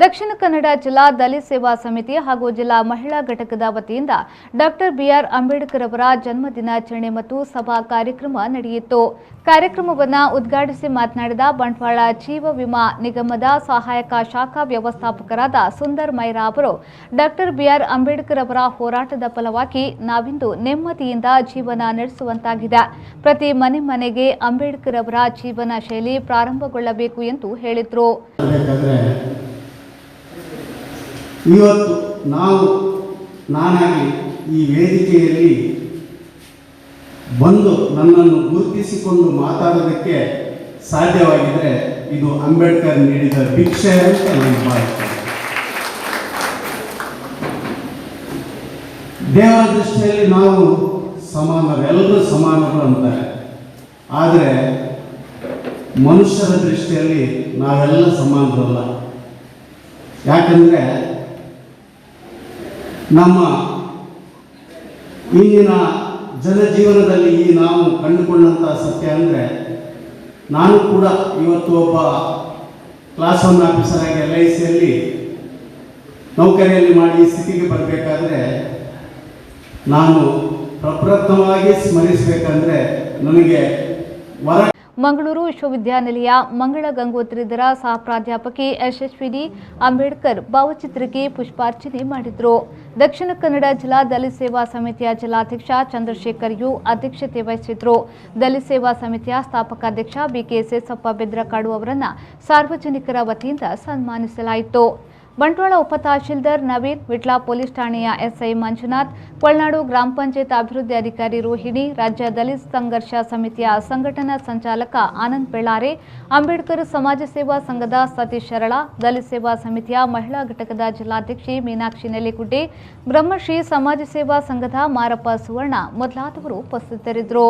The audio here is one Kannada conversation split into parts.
ದಕ್ಷಿಣ ಕನ್ನಡ ಜಿಲ್ಲಾ ದಲಿತ ಸೇವಾ ಸಮಿತಿ ಹಾಗೂ ಜಿಲ್ಲಾ ಮಹಿಳಾ ಘಟಕದ ವತಿಯಿಂದ ಡಾಕ್ಟರ್ ಬಿಆರ್ ಅಂಬೇಡ್ಕರ್ ಅವರ ಜನ್ಮದಿನಾಚರಣೆ ಮತ್ತು ಸಭಾ ಕಾರ್ಯಕ್ರಮ ನಡೆಯಿತು. ಕಾರ್ಯಕ್ರಮವನ್ನು ಉದ್ಘಾಟಿಸಿ ಮಾತನಾಡಿದ ಬಂಟ್ವಾಳ ಜೀವ ವಿಮಾ ನಿಗಮದ ಸಹಾಯಕ ಶಾಖಾ ವ್ಯವಸ್ಥಾಪಕರಾದ ಸುಂದರ್ ಮೈರಾ ಅವರು, ಡಾಕ್ಟರ್ ಬಿಆರ್ ಅಂಬೇಡ್ಕರ್ ಅವರ ಹೋರಾಟದ ಫಲವಾಗಿ ನಾವಿಂದು ನೆಮ್ಮದಿಯಿಂದ ಜೀವನ ನಡೆಸುವಂತಾಗಿದೆ. ಪ್ರತಿ ಮನೆಗೆ ಅಂಬೇಡ್ಕರ್ ಅವರ ಜೀವನ ಶೈಲಿ ಪ್ರಾರಂಭಗೊಳ್ಳಬೇಕು ಎಂದು ಹೇಳಿದರು. ಇವತ್ತು ನಾನಾಗಿ ಈ ವೇದಿಕೆಯಲ್ಲಿ ಬಂದು ನನ್ನನ್ನು ಗುರುತಿಸಿಕೊಂಡು ಮಾತಾಡೋದಕ್ಕೆ ಸಾಧ್ಯವಾಗಿದ್ದರೆ ಇದು ಅಂಬೇಡ್ಕರ್ ನೀಡಿದ ಭಿಕ್ಷೆ ಅಂತ ನಾನು ಭಾವಿಸ್ತೇನೆ. ದೇವರ ದೃಷ್ಟಿಯಲ್ಲಿ ನಾವು ಸಮಾನರೆಲ್ಲರೂ ಸಮಾನರು ಅಂತಾರೆ, ಆದರೆ ಮನುಷ್ಯರ ದೃಷ್ಟಿಯಲ್ಲಿ ನಾವೆಲ್ಲ ಸಮಾನರಲ್ಲ. ಯಾಕಂದರೆ ನಮ್ಮ ಇಂದಿನ ಜನಜೀವನದಲ್ಲಿ ನಾವು ಕಂಡುಕೊಂಡಂಥ ಸತ್ಯ ಅಂದರೆ, ನಾನು ಕೂಡ ಇವತ್ತು ಒಬ್ಬ ಕ್ಲಾಸ್ 1 ಆಫೀಸರ್ ಆಗಿ LICಯಲ್ಲಿ ನೌಕರಿಯಲ್ಲಿ ಮಾಡಿ ಸ್ಥಿತಿಗೆ ಬರಬೇಕಾದ್ರೆ ನಾನು ಪ್ರಪ್ರಥಮವಾಗಿ ಸ್ಮರಿಸಬೇಕಂದ್ರೆ ನನಗೆ ಮಂಗಳೂರು ವಿಶ್ವವಿದ್ಯಾನಿಲಯ ಮಂಗಳ ಗಂಗೋತ್ರಿದರ ಸಹ ಪ್ರಾಧ್ಯಾಪಕಿ ಯಶಸ್ವಿನಿ ಅಂಬೇಡ್ಕರ್ ಭಾವಚಿತ್ರಕ್ಕೆ ಪುಷ್ಪಾರ್ಚನೆ ಮಾಡಿದರು. ದಕ್ಷಿಣ ಕನ್ನಡ ಜಿಲ್ಲಾ ದಲಿತ ಸೇವಾ ಸಮಿತಿಯ ಜಿಲ್ಲಾಧ್ಯಕ್ಷ ಚಂದ್ರಶೇಖರ್ ಯು ಅಧ್ಯಕ್ಷತೆ ವಹಿಸಿದ್ರು. ದಲಿತ ಸೇವಾ ಸಮಿತಿಯ ಸ್ಥಾಪಕ ಅಧ್ಯಕ್ಷ BK ಸೇಸಪ್ಪ ಬೆದ್ರಕಾಡು ಅವರನ್ನು ಸಾರ್ವಜನಿಕರ ವತಿಯಿಂದ ಸನ್ಮಾನಿಸಲಾಯಿತು. ಬಂಟ್ವಾಳ ಉಪ ತಹಶೀಲ್ದಾರ್ ನವೀನ್, ವಿಟ್ಲ ಪೊಲೀಸ್ ಠಾಣೆಯ SI ಮಂಜುನಾಥ್, ಕೊಳನಾಡು ಗ್ರಾಮ ಪಂಚಾಯತ್ ಅಭಿವೃದ್ಧಿ ಅಧಿಕಾರಿ ರೋಹಿಣಿ, ರಾಜ್ಯ ದಲಿತ ಸಂಘರ್ಷ ಸಮಿತಿಯ ಸಂಘಟನಾ ಸಂಚಾಲಕ ಆನಂದ್ ಬೆಳ್ಳಾರೆ, ಅಂಬೇಡ್ಕರ್ ಸಮಾಜ ಸೇವಾ ಸಂಘದ ಸತೀಶ್ ಶರಳ, ದಲಿತ ಸೇವಾ ಸಮಿತಿಯ ಮಹಿಳಾ ಘಟಕದ ಜಿಲ್ಲಾಧ್ಯಕ್ಷೆ ಮೀನಾಕ್ಷಿ ನೆಲೆಗುಡ್ಡೆ, ಬ್ರಹ್ಮಶ್ರೀ ಸಮಾಜ ಸೇವಾ ಸಂಘದ ಮಾರಪ್ಪ ಸುವರ್ಣ ಮೊದಲಾದವರು ಉಪಸ್ಥಿತರಿದ್ದರು.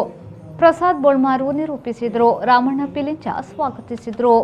ಪ್ರಸಾದ್ ಬೋಳ್ಮಾರು ನಿರೂಪಿಸಿದರು. ರಾಮಣ್ಣ ಪಿಲಿಂಚ ಸ್ವಾಗತಿಸಿದರು.